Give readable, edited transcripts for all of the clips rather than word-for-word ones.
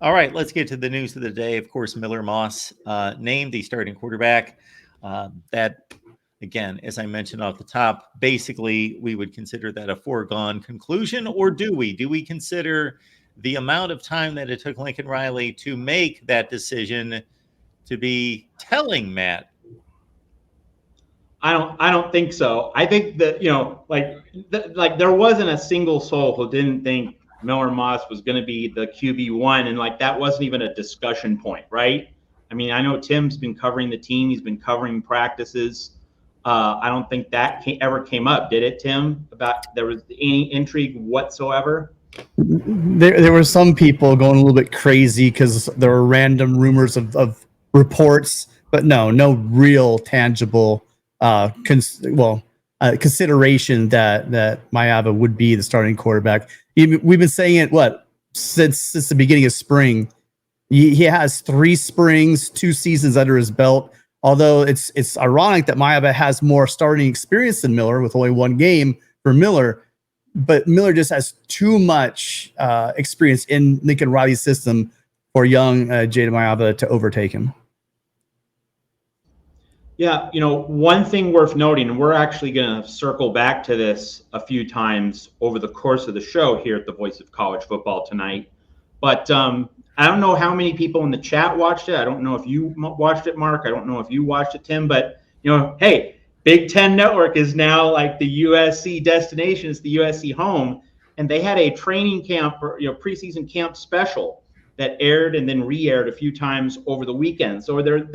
All right, let's get to the news of the day. Of course, Miller Moss named the starting quarterback. That, again, as I mentioned off the top, basically we would consider that a foregone conclusion, or do we? Do we consider the amount of time that it took Lincoln Riley to make that decision to be telling, Matt? I don't think so. I think that, like there wasn't a single soul who didn't think Miller Moss was going to be the QB1, and like that wasn't even a discussion point, right? I mean, I know Tim's been covering the team, he's been covering practices. I don't think that ever came up, did it, Tim? About there was any intrigue whatsoever? There were some people going a little bit crazy because there were random rumors of reports, but no real tangible consideration that Maeva would be the starting quarterback. We've been saying it since the beginning of spring. He has 3 springs, 2 seasons under his belt. Although it's ironic that Maeva has more starting experience than Miller with only 1 game for Miller, but Miller just has too much experience in Lincoln Riley's system for young Jada Maeva to overtake him. Yeah, one thing worth noting, and we're actually going to circle back to this a few times over the course of the show here at the Voice of College Football tonight, but I don't know how many people in the chat watched it. I don't know if you watched it, Mark. I don't know if you watched it, Tim, but hey, Big Ten Network is now like the USC destination. It's the USC home, and they had a training camp or preseason camp special that aired and then re-aired a few times over the weekend. So there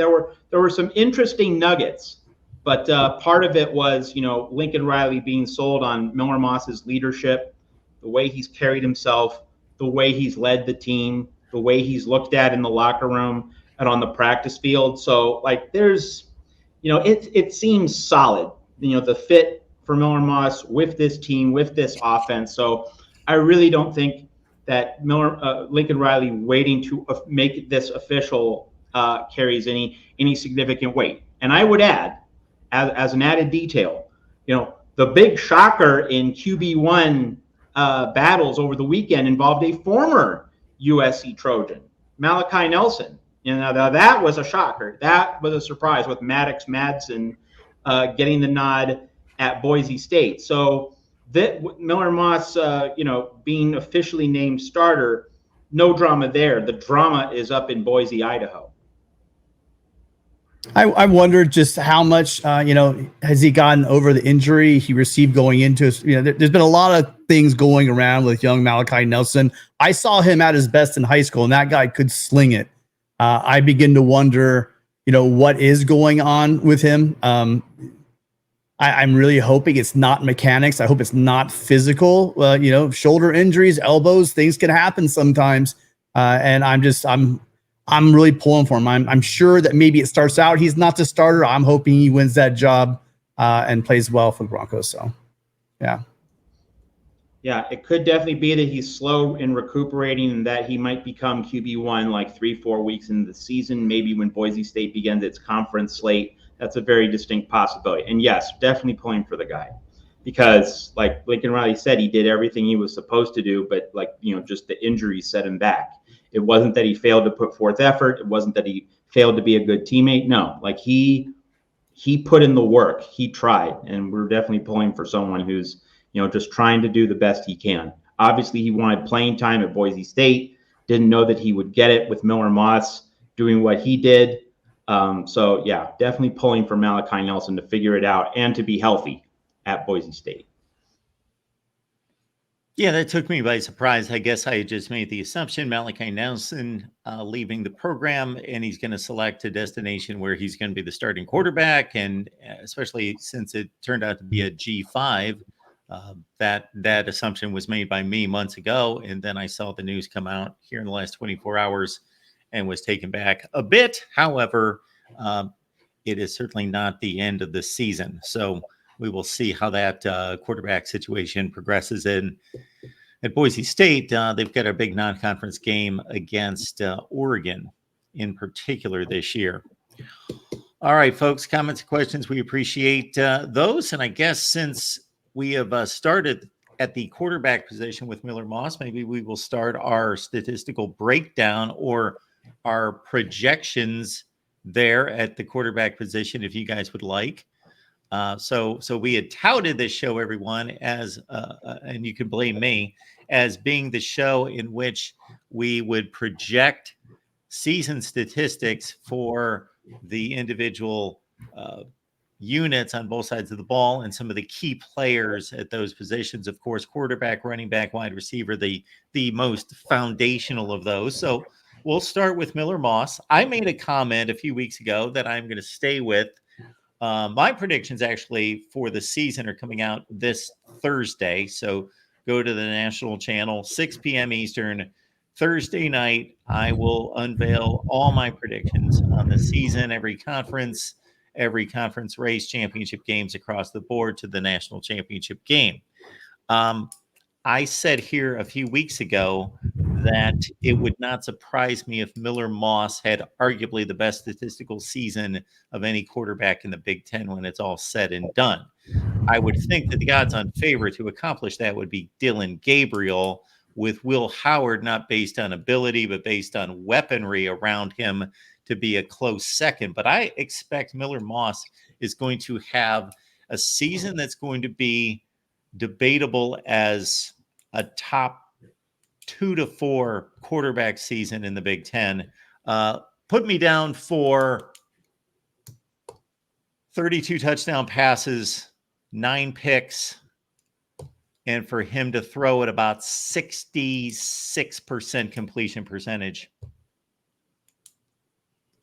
were some interesting nuggets, but part of it was Lincoln Riley being sold on Miller Moss's leadership, the way he's carried himself, the way he's led the team, the way he's looked at in the locker room and on the practice field. So like there's, it seems solid, the fit for Miller Moss with this team, with this offense. So I really don't think that Lincoln Riley waiting to make this official carries any significant weight. And I would add, as an added detail, the big shocker in QB1 battles over the weekend involved a former USC Trojan, Malachi Nelson. That was a shocker. That was a surprise with Maddox Madsen getting the nod at Boise State. So that Miller Moss, being officially named starter, no drama there. The drama is up in Boise, Idaho. I wondered just how much, has he gotten over the injury he received going into his, there's been a lot of things going around with young Malachi Nelson. I saw him at his best in high school, and that guy could sling it. I begin to wonder, what is going on with him. I'm really hoping it's not mechanics. I hope it's not physical. Shoulder injuries, elbows, things can happen sometimes. And I'm really pulling for him. I'm sure that maybe it starts out he's not the starter. I'm hoping he wins that job and plays well for the Broncos. So, yeah. Yeah, it could definitely be that he's slow in recuperating and that he might become QB1 like 3-4 weeks into the season, maybe when Boise State begins its conference slate. That's a very distinct possibility. And yes, definitely pulling for the guy because like Lincoln Riley said, he did everything he was supposed to do, but just the injuries set him back. It wasn't that he failed to put forth effort. It wasn't that he failed to be a good teammate. No, like he put in the work. He tried, and we're definitely pulling for someone who's, just trying to do the best he can. Obviously, he wanted playing time at Boise State. Didn't know that he would get it with Miller Moss doing what he did. So, yeah, definitely pulling for Malachi Nelson to figure it out and to be healthy at Boise State. Yeah, that took me by surprise. I guess I just made the assumption Malachi Nelson leaving the program, and he's going to select a destination where he's going to be the starting quarterback. And especially since it turned out to be a G5, that assumption was made by me months ago. And then I saw the news come out here in the last 24 hours and was taken back a bit. However, it is certainly not the end of the season. So we will see how that quarterback situation progresses at Boise State. They've got a big non-conference game against Oregon in particular this year. All right, folks, comments and questions. We appreciate those. And I guess since we have started at the quarterback position with Miller Moss, maybe we will start our statistical breakdown or our projections there at the quarterback position, if you guys would like. So we had touted this show, everyone, as and you can blame me, as being the show in which we would project season statistics for the individual units on both sides of the ball and some of the key players at those positions. Of course, quarterback, running back, wide receiver, the most foundational of those. So we'll start with Miller Moss. I made a comment a few weeks ago that I'm going to stay with. My predictions actually for the season are coming out this Thursday. So go to the national channel, 6 p.m. Eastern. Thursday night, I will unveil all my predictions on the season, every conference race, championship games across the board to the national championship game. I said here a few weeks ago that it would not surprise me if Miller Moss had arguably the best statistical season of any quarterback in the Big Ten when it's all said and done. I would think that the odds-on favorite to accomplish that would be Dylan Gabriel, with Will Howard not based on ability, but based on weaponry around him to be a close second. But I expect Miller Moss is going to have a season that's going to be debatable as a top 2 to 4 quarterback season in the Big Ten. Put me down for 32 touchdown passes, 9 picks, and for him to throw at about 66% completion percentage.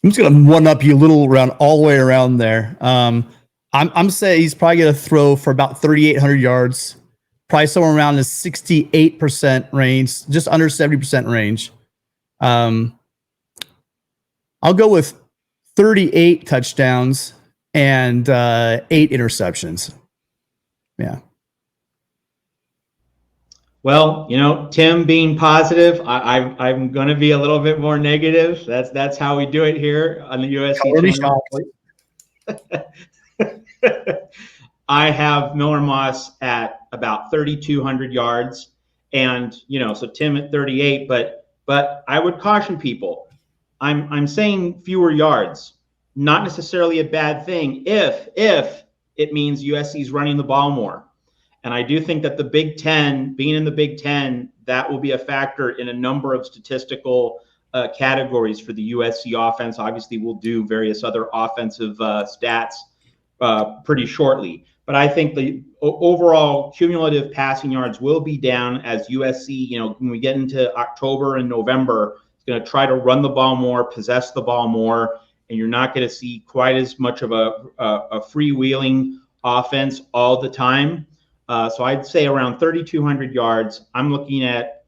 I'm just gonna one up you a little around all the way around there. I'm saying he's probably gonna throw for about 3,800 yards, probably somewhere around the 68% range, just under 70% range. I'll go with 38 touchdowns and 8 interceptions. Yeah. Well, Tim being positive, I'm going to be a little bit more negative. That's how we do it here on the USC channel. I have Miller Moss at about 3,200 yards, and so Tim at 38. But I would caution people. I'm saying fewer yards, not necessarily a bad thing if it means USC's running the ball more. And I do think that the Big Ten, being in the Big Ten, that will be a factor in a number of statistical categories for the USC offense. Obviously, we'll do various other offensive stats pretty shortly. But I think the overall cumulative passing yards will be down as USC, when we get into October and November, is going to try to run the ball more, possess the ball more, and you're not going to see quite as much of a freewheeling offense all the time. So I'd say around 3,200 yards. I'm looking at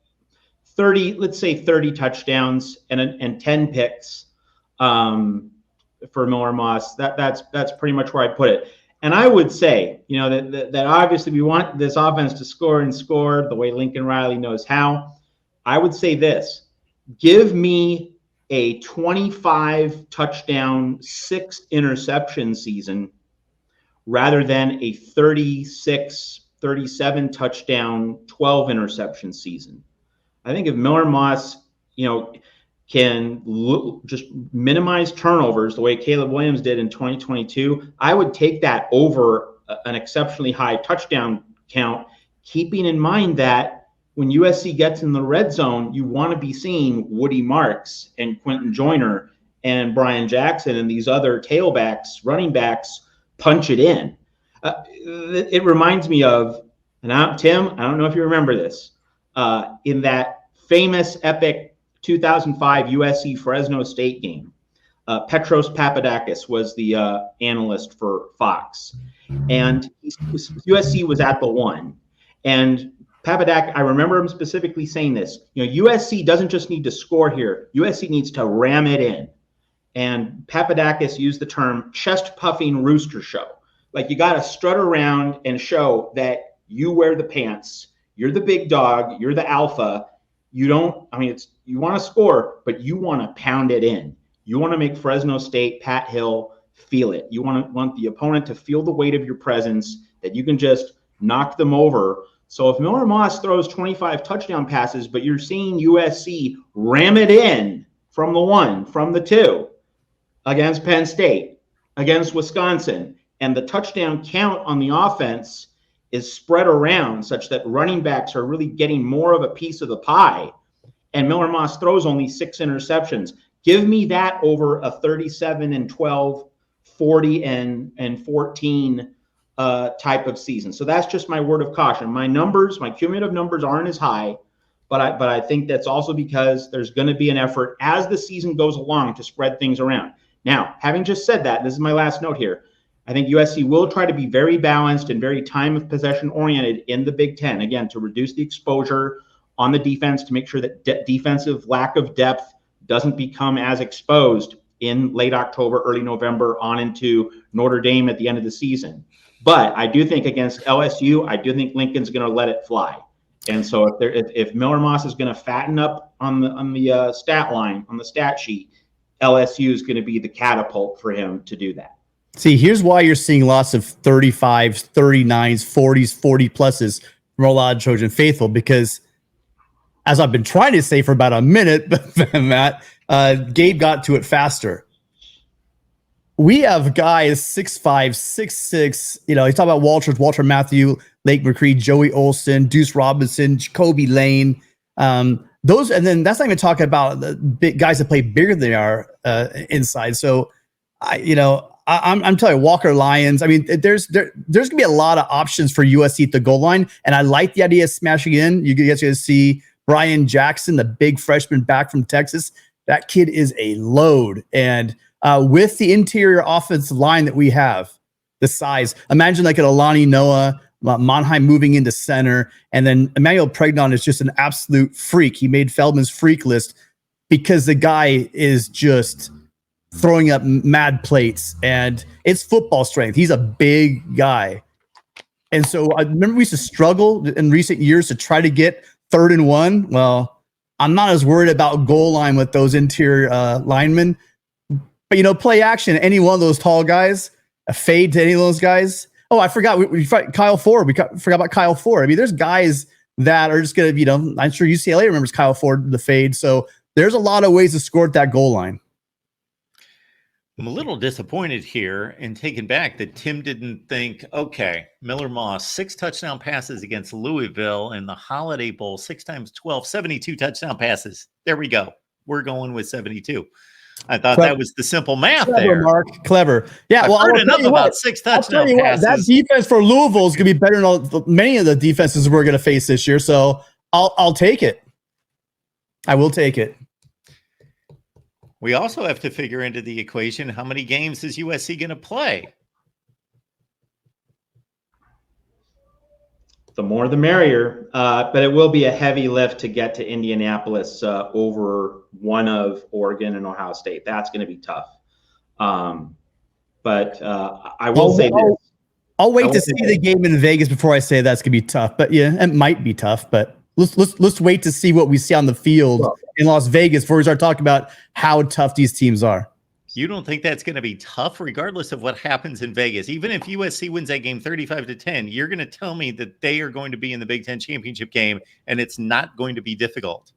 30 touchdowns and 10 picks for Miller Moss. That's pretty much where I put it. And I would say, that obviously we want this offense to score the way Lincoln Riley knows how. I would say this: give me a 25 touchdown, 6 interception season rather than a 37 touchdown, 12 interception season. I think if Miller Moss, can just minimize turnovers the way Caleb Williams did in 2022, I would take that over an exceptionally high touchdown count, keeping in mind that when USC gets in the red zone, you want to be seeing Woody Marks and Quentin Joyner and Brian Jackson and these other tailbacks, running backs, punch it in. It reminds me of, and Tim, I don't know if you remember this, in that famous epic 2005 USC Fresno State game, Petros Papadakis was the analyst for Fox, and USC was at the 1, and Papadakis, I remember him specifically saying this, USC doesn't just need to score here, USC needs to ram it in. And Papadakis used the term chest puffing rooster show. Like, you got to strut around and show that you wear the pants, you're the big dog, you're the alpha. You want to score, but you want to pound it in. You want to make Fresno State, Pat Hill feel it. You want the opponent to feel the weight of your presence, that you can just knock them over So if Miller Moss throws 25 touchdown passes, but you're seeing USC ram it in from the 1, from the 2, against Penn State, against Wisconsin, and the touchdown count on the offense is spread around such that running backs are really getting more of a piece of the pie, and Miller Moss throws only 6 interceptions. Give me that over a 37-12, 40-14 type of season. So that's just my word of caution. My cumulative numbers aren't as high, but I think that's also because there's going to be an effort as the season goes along to spread things around. Now, having just said that, this is my last note here. I think USC will try to be very balanced and very time of possession oriented in the Big Ten, again, to reduce the exposure on the defense, to make sure that defensive lack of depth doesn't become as exposed in late October, early November, on into Notre Dame at the end of the season. But I do think against LSU, I do think Lincoln's going to let it fly. And so if Miller Moss is going to fatten up on the stat line, on the stat sheet, LSU is going to be the catapult for him to do that. See, here's why you're seeing lots of 35s, 39s, 40s, 40 pluses from a lot of Trojan faithful, because as I've been trying to say for about a minute, Matt, Gabe got to it faster. We have guys 6'5", 6'6". You know, he's talking about Walter Matthew, Lake McCree, Joey Olson, Deuce Robinson, Jacoby Lane. Those, and then that's not even talking about the big guys that play bigger than they are inside. So, I'm telling you, Walker Lyons. I mean, there's gonna be a lot of options for USC at the goal line, and I like the idea of smashing in. You guys gonna see Brian Jackson, the big freshman back from Texas. That kid is a load, and with the interior offensive line that we have, the size. Imagine like an Alani Noah, Monheim moving into center, and then Emmanuel Pregnon is just an absolute freak. He made Feldman's freak list because the guy is just throwing up mad plates, and it's football strength. He's a big guy. And so I remember we used to struggle in recent years to try to get 3rd and 1. Well, I'm not as worried about goal line with those interior linemen. But, play action, any one of those tall guys, a fade to any of those guys. Oh, I forgot. We Kyle Ford. We forgot about Kyle Ford. I mean, there's guys that are just going to, I'm sure UCLA remembers Kyle Ford, the fade. So there's a lot of ways to score at that goal line. I'm a little disappointed here and taken back that Tim didn't think, okay, Miller Moss, 6 touchdown passes against Louisville in the Holiday Bowl, 6 times 12, 72 touchdown passes. There we go. We're going with 72. I thought that was the simple math there. Mark, clever. Yeah, I've heard enough about 6 touchdown passes. That defense for Louisville is going to be better than many of the defenses we're going to face this year. So I'll take it. I will take it. We also have to figure into the equation, how many games is USC going to play? The more the merrier, but it will be a heavy lift to get to Indianapolis over one of Oregon and Ohio State. That's going to be tough. But I will say this. I'll wait to see the game in Vegas before I say that's going to be tough. But yeah, it might be tough. But let's wait to see what we see on the field in Las Vegas before we start talking about how tough these teams are. You don't think that's going to be tough, regardless of what happens in Vegas? Even if USC wins that game 35-10, you're going to tell me that they are going to be in the Big Ten championship game, and it's not going to be difficult.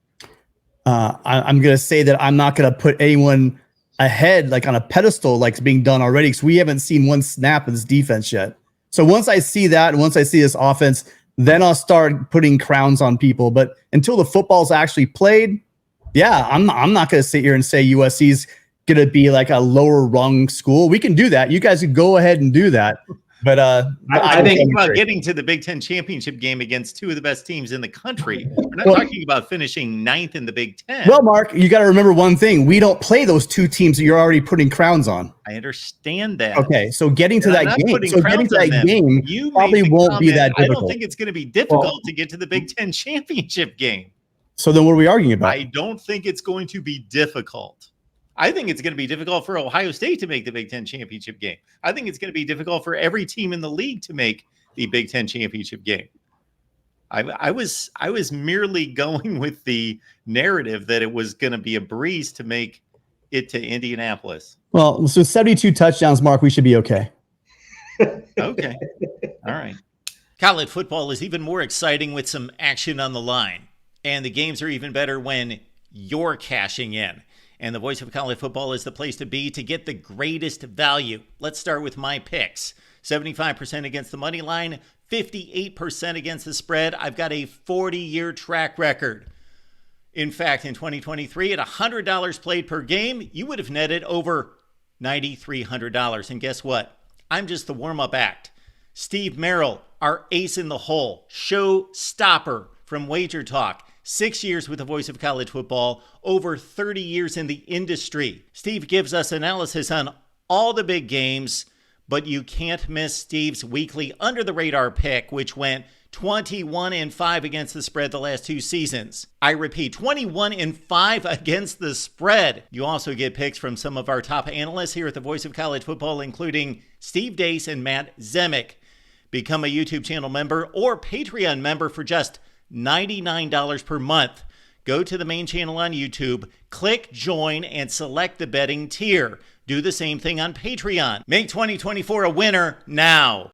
I'm going to say that I'm not going to put anyone ahead, like on a pedestal, like it's being done already, because we haven't seen one snap of this defense yet. So once I see that, and once I see this offense, then I'll start putting crowns on people. But until the football's actually played, yeah, I'm not going to sit here and say USC's going to be like a lower rung school. We can do that. You guys can go ahead and do that. But I think about getting to the Big Ten championship game against 2 of the best teams in the country. We're not talking about finishing 9th in the Big Ten. Well, Mark, you got to remember one thing. We don't play those 2 teams that you're already putting crowns on. I understand that. Okay, so getting to that game, you probably won't be that difficult. I don't think it's going to be difficult to get to the Big Ten championship game. So then what are we arguing about? I don't think it's going to be difficult. I think it's going to be difficult for Ohio State to make the Big Ten championship game. I think it's going to be difficult for every team in the league to make the Big Ten championship game. I was merely going with the narrative that it was going to be a breeze to make it to Indianapolis. Well, so 72 touchdowns, Mark, we should be okay. Okay. All right. College football is even more exciting with some action on the line. And the games are even better when you're cashing in. And the Voice of College Football is the place to be to get the greatest value. Let's start with my picks. 75% against the money line, 58% against the spread. I've got a 40-year track record. In fact, in 2023, at $100 played per game, you would have netted over $9,300. And guess what? I'm just the warm-up act. Steve Merrill, our ace in the hole, show stopper from Wager Talk. 6 years with the Voice of College Football, over 30 years in the industry. Steve gives us analysis on all the big games, but you can't miss Steve's weekly under-the-radar pick, which went 21-5 against the spread the last 2 seasons. I repeat, 21-5 against the spread. You also get picks from some of our top analysts here at the Voice of College Football, including Steve Dace and Matt Zemek. Become a YouTube channel member or Patreon member for just $99 per month. Go to the main channel on YouTube, click join, and select the betting tier. Do the same thing on Patreon. Make 2024 a winner now.